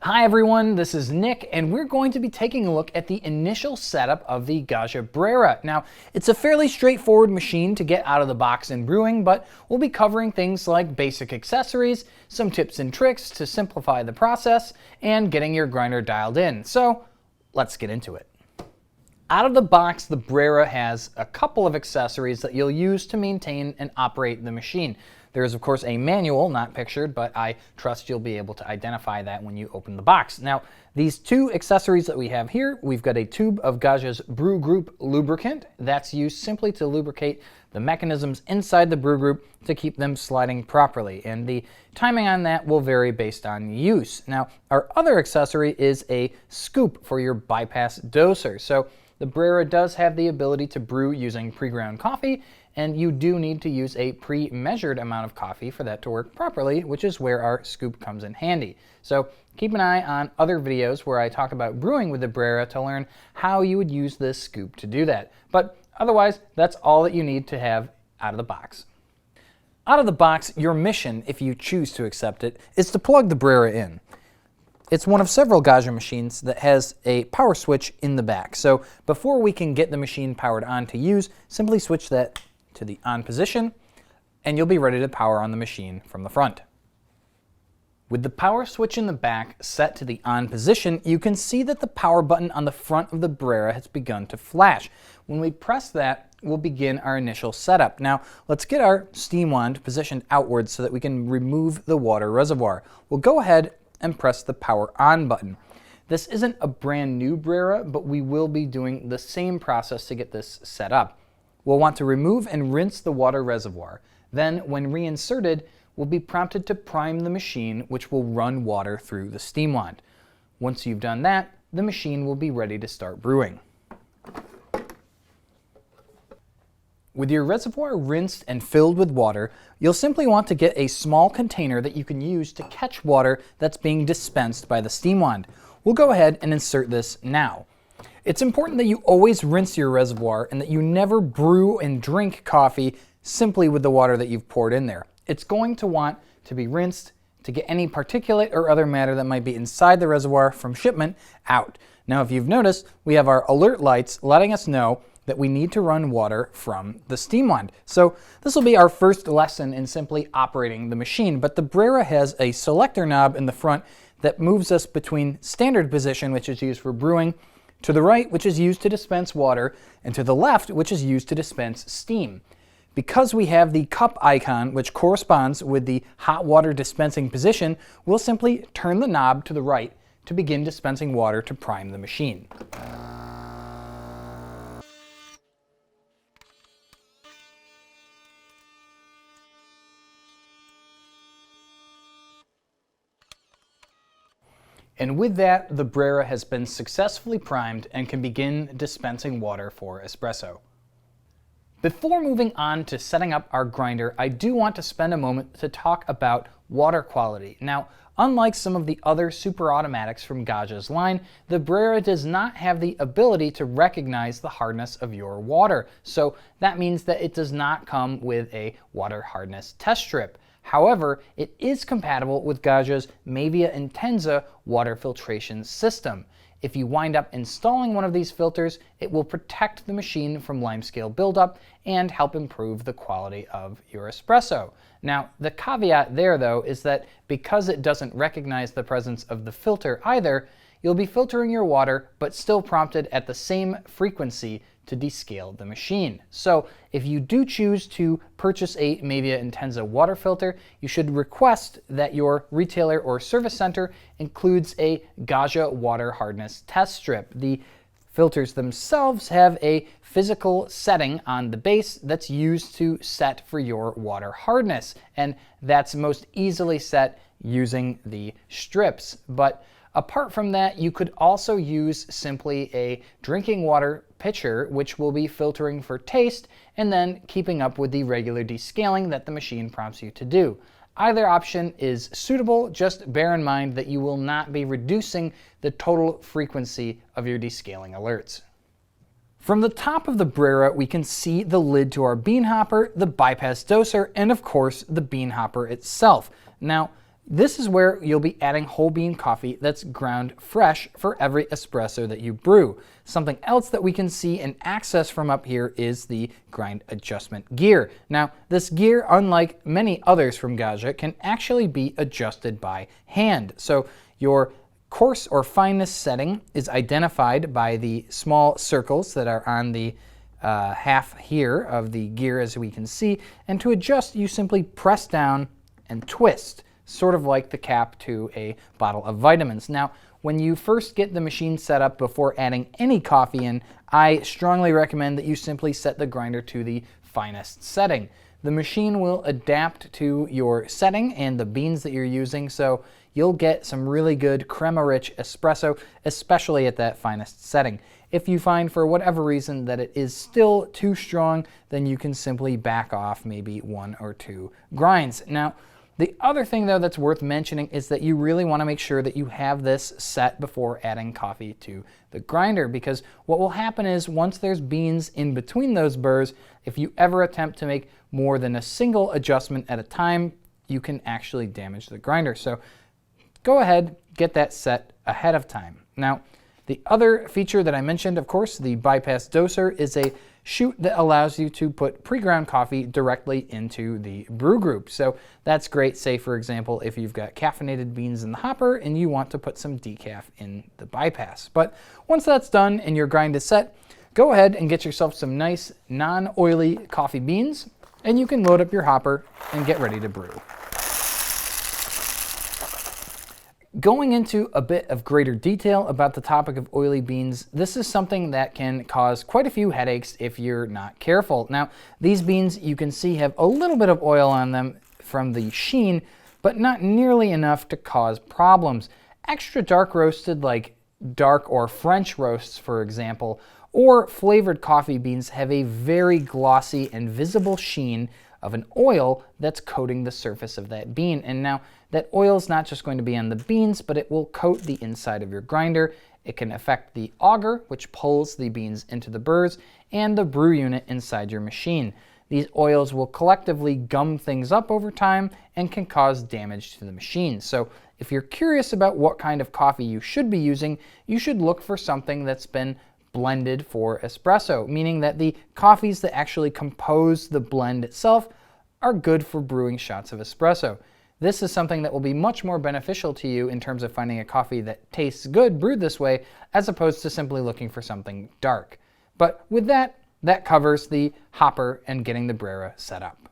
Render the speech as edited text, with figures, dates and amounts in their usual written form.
Hi everyone, this is Nick, and we're going to be taking a look at the initial setup of the Gaggia Brera. Now, it's a fairly straightforward machine to get out of the box in brewing, but we'll be covering things like basic accessories, some tips and tricks to simplify the process, and getting your grinder dialed in. So, let's get into it. Out of the box, the Brera has a couple of accessories that you'll use to maintain and operate the machine. There is, of course, a manual, not pictured, but I trust you'll be able to identify that when you open the box. Now, these two accessories that we have here, we've got a tube of Gaggia's Brew Group lubricant. That's used simply to lubricate the mechanisms inside the brew group to keep them sliding properly, and the timing on that will vary based on use. Now, our other accessory is a scoop for your bypass doser. So the Brera does have the ability to brew using pre-ground coffee, and you do need to use a pre-measured amount of coffee for that to work properly, which is where our scoop comes in handy. So keep an eye on other videos where I talk about brewing with the Brera to learn how you would use this scoop to do that. But otherwise, that's all that you need to have out of the box. Out of the box, your mission, if you choose to accept it, is to plug the Brera in. It's one of several Gaggia machines that has a power switch in the back. So before we can get the machine powered on to use, simply switch that to the on position, and you'll be ready to power on the machine from the front. With the power switch in the back set to the on position, you can see that the power button on the front of the Brera has begun to flash. When we press that, we'll begin our initial setup. Now, let's get our steam wand positioned outwards so that we can remove the water reservoir. We'll go ahead and press the power on button. This isn't a brand new Brera, but we will be doing the same process to get this set up. We'll want to remove and rinse the water reservoir. Then, when reinserted, we'll be prompted to prime the machine, which will run water through the steam wand. Once you've done that, the machine will be ready to start brewing. With your reservoir rinsed and filled with water, you'll simply want to get a small container that you can use to catch water that's being dispensed by the steam wand. We'll go ahead and insert this now. It's important that you always rinse your reservoir and that you never brew and drink coffee simply with the water that you've poured in there. It's going to want to be rinsed to get any particulate or other matter that might be inside the reservoir from shipment out. Now, if you've noticed, we have our alert lights letting us know that we need to run water from the steam wand. So this will be our first lesson in simply operating the machine, but the Brera has a selector knob in the front that moves us between standard position, which is used for brewing, to the right, which is used to dispense water, and to the left, which is used to dispense steam. Because we have the cup icon, which corresponds with the hot water dispensing position, we'll simply turn the knob to the right to begin dispensing water to prime the machine. And with that, the Brera has been successfully primed and can begin dispensing water for espresso. Before moving on to setting up our grinder, I do want to spend a moment to talk about water quality. Now, unlike some of the other super automatics from Gaggia's line, the Brera does not have the ability to recognize the hardness of your water. So that means that it does not come with a water hardness test strip. However, it is compatible with Gaggia's Mavia Intenza water filtration system. If you wind up installing one of these filters, it will protect the machine from limescale buildup and help improve the quality of your espresso. Now, the caveat there, though, is that because it doesn't recognize the presence of the filter either, you'll be filtering your water but still prompted at the same frequency to descale the machine. So if you do choose to purchase a Mavia Intenza water filter, you should request that your retailer or service center includes a Gaggia water hardness test strip. The filters themselves have a physical setting on the base that's used to set for your water hardness, and that's most easily set using the strips. But apart from that, you could also use simply a drinking water pitcher, which will be filtering for taste and then keeping up with the regular descaling that the machine prompts you to do. Either option is suitable, just bear in mind that you will not be reducing the total frequency of your descaling alerts. From the top of the Brera, we can see the lid to our bean hopper, the bypass doser, and of course the bean hopper itself. Now, This is where you'll be adding whole bean coffee that's ground fresh for every espresso that you brew. Something else that we can see and access from up here is the grind adjustment gear. Now, this gear, unlike many others from Gaggia, can actually be adjusted by hand. So your coarse or fineness setting is identified by the small circles that are on the half here of the gear, as we can see. And to adjust, you simply press down and twist, sort of like the cap to a bottle of vitamins. Now, when you first get the machine set up before adding any coffee in, I strongly recommend that you simply set the grinder to the finest setting. The machine will adapt to your setting and the beans that you're using, so you'll get some really good crema-rich espresso, especially at that finest setting. If you find for whatever reason that it is still too strong, then you can simply back off maybe 1 or 2 grinds. Now, the other thing, though, that's worth mentioning is that you really want to make sure that you have this set before adding coffee to the grinder, because what will happen is once there's beans in between those burrs, if you ever attempt to make more than a single adjustment at a time, you can actually damage the grinder. So go ahead, get that set ahead of time. Now, the other feature that I mentioned, of course, the bypass doser, is a chute that allows you to put pre-ground coffee directly into the brew group. So that's great, say for example, if you've got caffeinated beans in the hopper and you want to put some decaf in the bypass. But once that's done and your grind is set, go ahead and get yourself some nice non-oily coffee beans, and you can load up your hopper and get ready to brew. Going into a bit of greater detail about the topic of oily beans, this is something that can cause quite a few headaches if you're not careful. Now, these beans you can see have a little bit of oil on them from the sheen, but not nearly enough to cause problems. Extra dark roasted, like dark or French roasts, for example, or flavored coffee beans have a very glossy and visible sheen of an oil that's coating the surface of that bean. And now that oil is not just going to be on the beans, but it will coat the inside of your grinder. It can affect the auger, which pulls the beans into the burrs, and the brew unit inside your machine. These oils will collectively gum things up over time and can cause damage to the machine. So if you're curious about what kind of coffee you should be using, you should look for something that's been blended for espresso, meaning that the coffees that actually compose the blend itself are good for brewing shots of espresso. This is something that will be much more beneficial to you in terms of finding a coffee that tastes good brewed this way, as opposed to simply looking for something dark. But with that, that covers the hopper and getting the Brera set up.